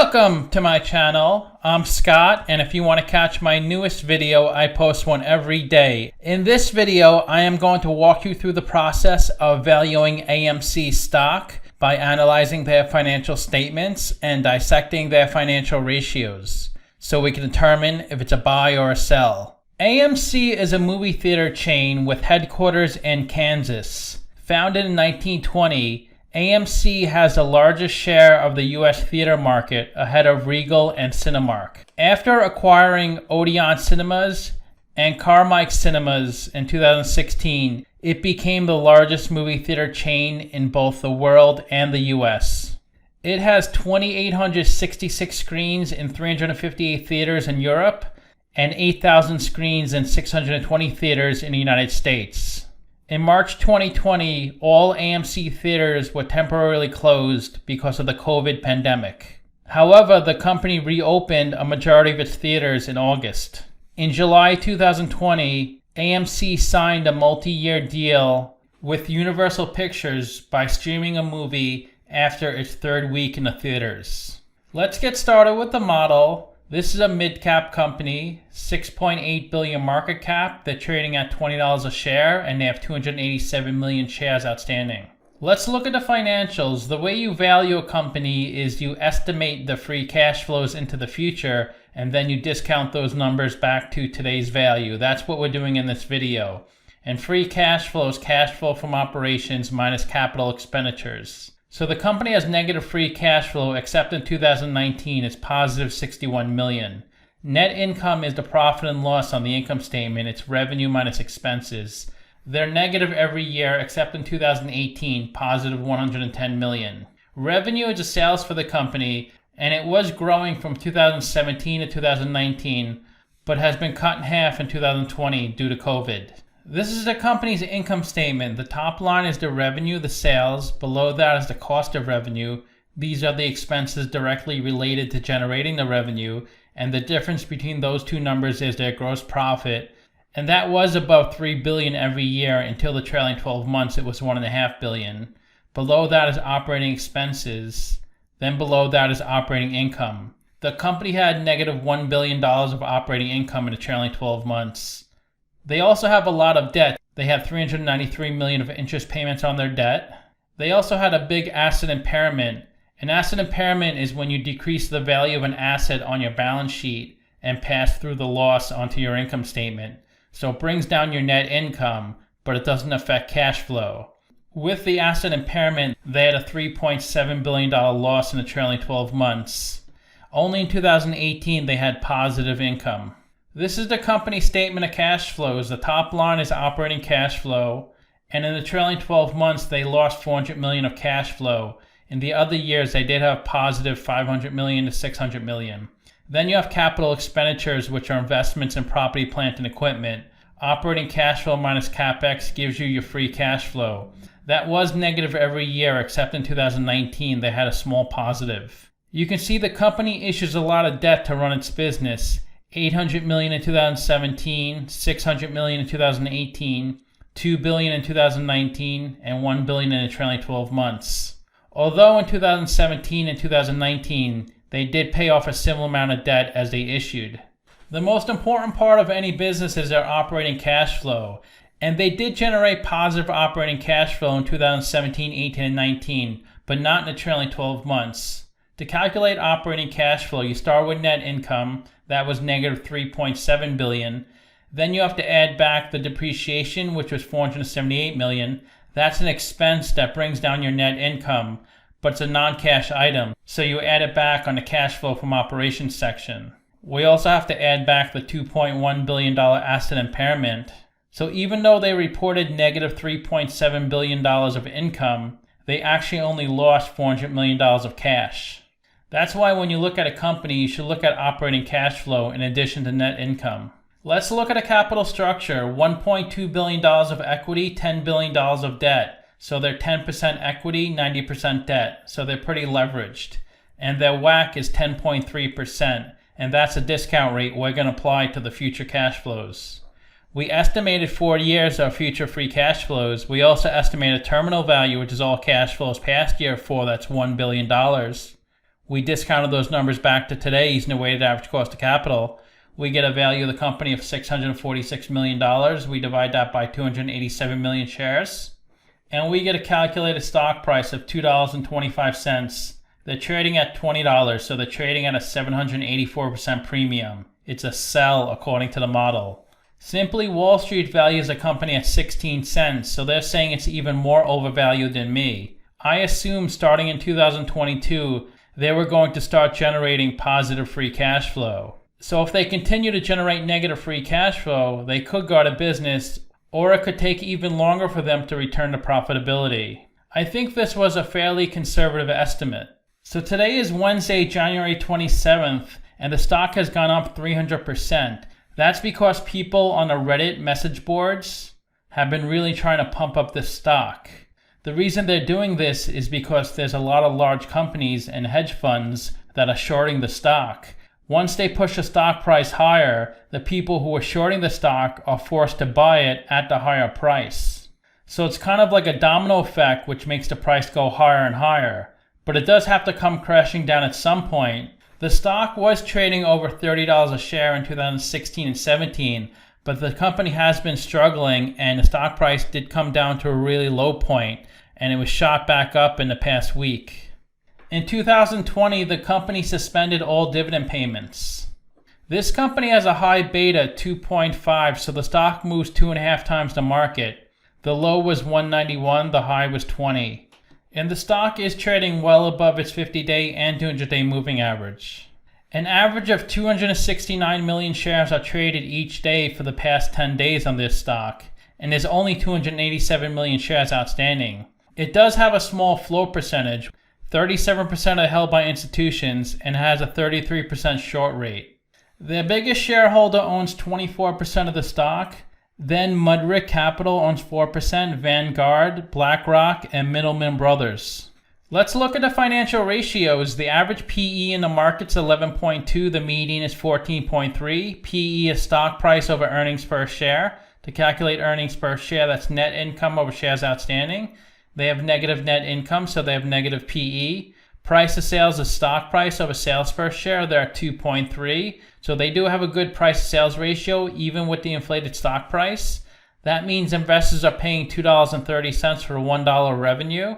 Welcome to my channel. I'm Scott, and if you want to catch my newest video, I post one every day. In this video, I am going to walk you through the process of valuing AMC stock by analyzing their financial statements and dissecting their financial ratios, so we can determine if it's a buy or a sell. AMC is a movie theater chain with headquarters in Kansas. Founded in 1920, AMC has the largest share of the U.S. theater market, ahead of Regal and Cinemark. After acquiring Odeon Cinemas and Carmike Cinemas in 2016, it became the largest movie theater chain in both the world and the U.S. It has 2,866 screens in 358 theaters in Europe and 8,000 screens in 620 theaters in the United States. In March 2020, all AMC theaters were temporarily closed because of the COVID pandemic. However, the company reopened a majority of its theaters in August. In July 2020, AMC signed a multi-year deal with Universal Pictures by streaming a movie after its third week in the theaters. Let's get started with the model. This is a mid-cap company, $6.8 billion market cap. They're trading at $20 a share, and they have 287 million shares outstanding. Let's look at the financials. The way you value a company is you estimate the free cash flows into the future, and then you discount those numbers back to today's value. That's what we're doing in this video. And free cash flow is cash flow from operations minus capital expenditures. So the company has negative free cash flow, except in 2019, it's positive 61 million. Net income is the profit and loss on the income statement. It's revenue minus expenses. They're negative every year, except in 2018, positive 110 million. Revenue is the sales for the company, and it was growing from 2017 to 2019, but has been cut in half in 2020 due to COVID. This is the company's income statement. The top line is the revenue, the sales. Below that is the cost of revenue. These are the expenses directly related to generating the revenue. And the difference between those two numbers is their gross profit. And that was above $3 billion every year until the trailing 12 months. It was $1.5 billion. Below that is operating expenses. Then below that is operating income. The company had negative $1 billion of operating income in the trailing 12 months. They also have a lot of debt. They have 393 million of interest payments on their debt. They also had a big asset impairment. An asset impairment is when you decrease the value of an asset on your balance sheet and pass through the loss onto your income statement. So it brings down your net income, but it doesn't affect cash flow. With the asset impairment, they had a $3.7 billion loss in the trailing 12 months. Only in 2018 they had positive income. This is the company statement of cash flows. The top line is operating cash flow, and in the trailing 12 months, they lost 400 million of cash flow. In the other years, they did have positive 500 million to 600 million. Then you have capital expenditures, which are investments in property, plant, and equipment. Operating cash flow minus CapEx gives you your free cash flow. That was negative every year, except in 2019, they had a small positive. You can see the company issues a lot of debt to run its business. 800 million in 2017, 600 million in 2018, 2 billion in 2019, and 1 billion in the trailing 12 months. Although in 2017 and 2019, they did pay off a similar amount of debt as they issued. The most important part of any business is their operating cash flow, and they did generate positive operating cash flow in 2017, 18, and 19, but not in the trailing 12 months. To calculate operating cash flow, you start with net income. That was negative 3.7 billion. Then you have to add back the depreciation, which was 478 million. That's an expense that brings down your net income, but it's a non-cash item, so you add it back on the cash flow from operations section. We also have to add back the $2.1 billion asset impairment. So even though they reported negative $3.7 billion of income, they actually only lost $400 million of cash. That's why when you look at a company, you should look at operating cash flow in addition to net income. Let's look at a capital structure. $1.2 billion of equity, $10 billion of debt. So they're 10% equity, 90% debt. So they're pretty leveraged. And their WACC is 10.3%. And that's a discount rate we're going to apply to the future cash flows. We estimated 4 years of future free cash flows. We also estimated terminal value, which is all cash flows past year 4, that's $1 billion. We discounted those numbers back to today using the weighted average cost of capital. We get a value of the company of $646 million. We divide that by 287 million shares. And we get a calculated stock price of $2.25. They're trading at $20, so they're trading at a 784% premium. It's a sell according to the model. Simply Wall Street values a company at 16 cents, so they're saying it's even more overvalued than me. I assumed starting in 2022, they were going to start generating positive free cash flow. So if they continue to generate negative free cash flow, they could go out of business, or it could take even longer for them to return to profitability. I think this was a fairly conservative estimate. So today is Wednesday, January 27th, and the stock has gone up 300%. That's because people on the Reddit message boards have been really trying to pump up this stock. The reason they're doing this is because there's a lot of large companies and hedge funds that are shorting the stock. Once they push the stock price higher, the people who are shorting the stock are forced to buy it at the higher price. So it's kind of like a domino effect, which makes the price go higher and higher. But it does have to come crashing down at some point. The stock was trading over $30 a share in 2016 and 17, but the company has been struggling, and the stock price did come down to a really low point, and it was shot back up in the past week. In 2020, the company suspended all dividend payments. This company has a high beta, 2.5, so the stock moves 2.5 times the market. The low was 191, the high was 20. And the stock is trading well above its 50-day and 200-day moving average. An average of 269 million shares are traded each day for the past 10 days on this stock, and there's only 287 million shares outstanding. It does have a small float percentage. 37% are held by institutions and has a 33% short rate. Their biggest shareholder owns 24% of the stock. Then Mudrick Capital owns 4%, Vanguard, BlackRock, and Middleman Brothers. Let's look at the financial ratios. The average PE in the market's 11.2, the median is 14.3. PE is stock price over earnings per share. To calculate earnings per share, that's net income over shares outstanding. They have negative net income, so they have negative PE. Price to sales is stock price over sales per share. They're at 2.3. So they do have a good price to sales ratio, even with the inflated stock price. That means investors are paying $2.30 for $1 revenue.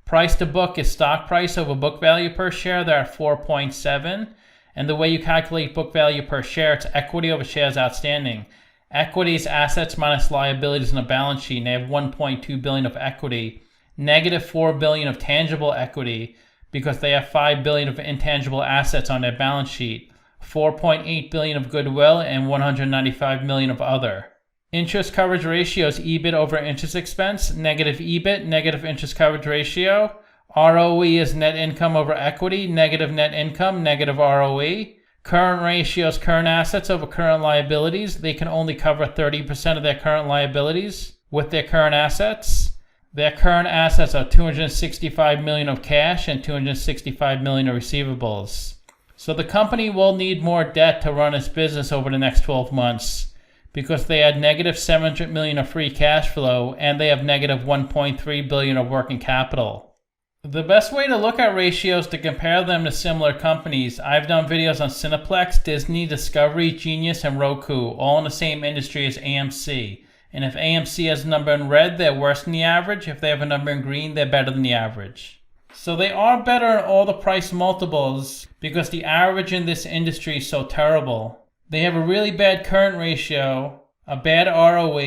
Price to book is stock price over book value per share. They're at 4.7. And the way you calculate book value per share, it's equity over shares outstanding. Equity is assets minus liabilities in the balance sheet, and they have $1.2 billion of equity. Negative $4 billion of tangible equity, because they have $5 billion of intangible assets on their balance sheet, $4.8 billion of goodwill, and $195 million of other. Interest coverage ratios, EBIT over interest expense, negative EBIT, negative interest coverage ratio. ROE is net income over equity, negative net income, negative ROE. Current ratios, current assets over current liabilities. They can only cover 30% of their current liabilities with their current assets. Their current assets are $265 million of cash and $265 million of receivables. So the company will need more debt to run its business over the next 12 months because they had negative $700 million of free cash flow and they have negative $1.3 billion of working capital. The best way to look at ratios to compare them to similar companies, I've done videos on Cineplex, Disney, Discovery, Genius, and Roku, all in the same industry as AMC. And if AMC has a number in red, they're worse than the average. If they have a number in green, they're better than the average. So they are better in all the price multiples because the average in this industry is so terrible. They have a really bad current ratio, a bad ROE,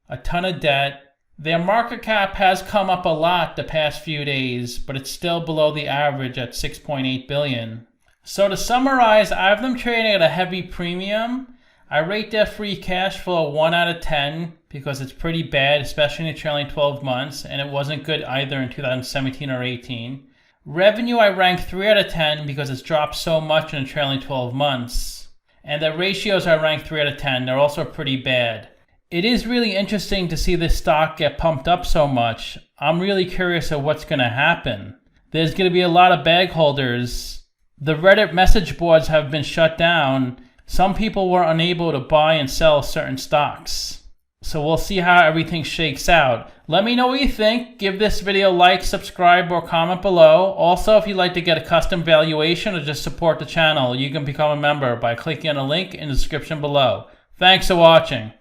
a ton of debt. Their market cap has come up a lot the past few days, but it's still below the average at $6.8 billion. So to summarize, I have them trading at a heavy premium. I rate their free cash flow 1 out of 10 because it's pretty bad, especially in the trailing 12 months, and it wasn't good either in 2017 or 18. Revenue I rank 3 out of 10 because it's dropped so much in the trailing 12 months. And the ratios I rank 3 out of 10, they're also pretty bad. It is really interesting to see this stock get pumped up so much. I'm really curious of what's going to happen. There's going to be a lot of bag holders. The Reddit message boards have been shut down. Some people were unable to buy and sell certain stocks. So we'll see how everything shakes out. Let me know what you think. Give this video a like, subscribe, or comment below. Also, if you'd like to get a custom valuation or just support the channel, you can become a member by clicking on the link in the description below. Thanks for watching.